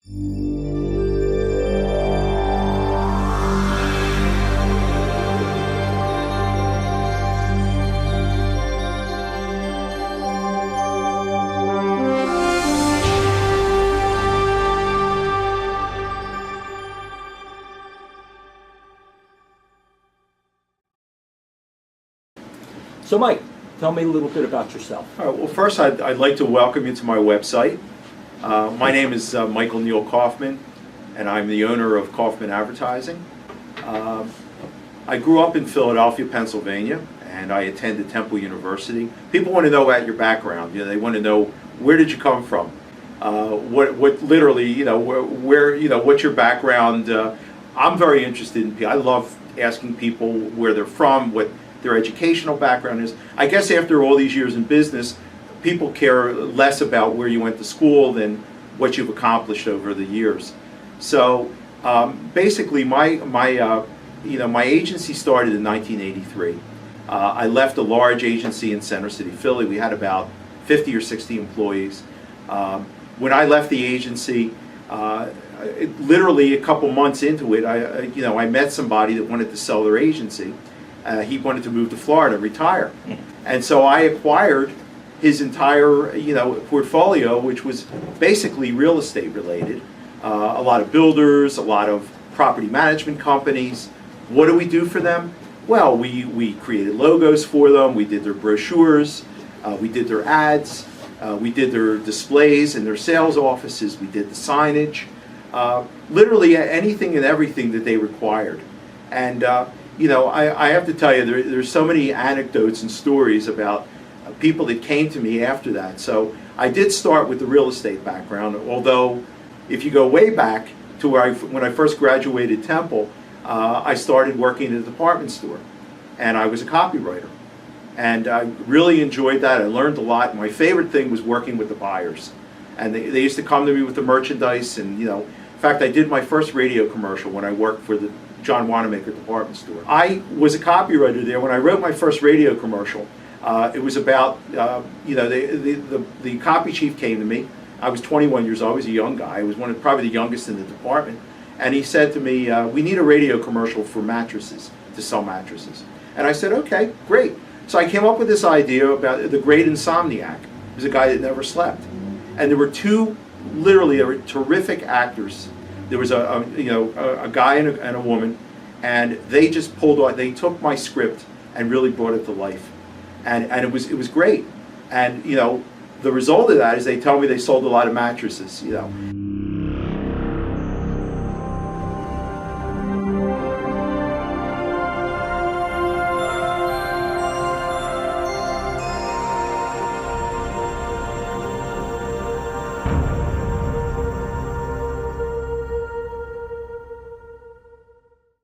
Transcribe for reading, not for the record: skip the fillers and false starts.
So Mike, tell me a little bit about yourself. All right, well, first I'd like to welcome you to my website. My name is Michael Neil Kaufman, and I'm the owner of Kaufman Advertising. I grew up in Philadelphia, Pennsylvania, and I attended Temple University. People want to know about your background. You know, they want to know, where did you come from? What literally, you know, where you know, what's your background? I'm very interested in people. I love asking people where they're from, what their educational background is. I guess after all these years in business, people care less about where you went to school than what you've accomplished over the years. So basically, my agency started in 1983. I left a large agency in Center City, Philly. We had about 50 or 60 employees. When I left the agency, literally a couple months into it, I met somebody that wanted to sell their agency. He wanted to move to Florida, retire, and so I acquired his entire portfolio, which was basically real estate related. A lot of builders, a lot of property management companies. What do we do for them? Well, we created logos for them. We did their brochures. We did their ads. We did their displays in their sales offices. We did the signage. Literally anything and everything that they required. And I have to tell you, there's so many anecdotes and stories about people that came to me after that. So I did start with the real estate background, although if you go way back to when I first graduated Temple, I started working at a department store, and I was a copywriter. And I really enjoyed that. I learned a lot. My favorite thing was working with the buyers. And they used to come to me with the merchandise, and in fact, I did my first radio commercial when I worked for the John Wanamaker department store. I was a copywriter there. When I wrote my first radio commercial, it was about, the copy chief came to me. I was 21 years old. I was a young guy. I was probably the youngest in the department. And he said to me, we need a radio commercial for mattresses, to sell mattresses. And I said, okay, great. So I came up with this idea about the great insomniac. He was a guy that never slept. And there were two, literally, terrific actors. There was a guy and a woman, and they just pulled on. They took my script and really brought it to life, and it was great. And the result of that is they tell me they sold a lot of mattresses.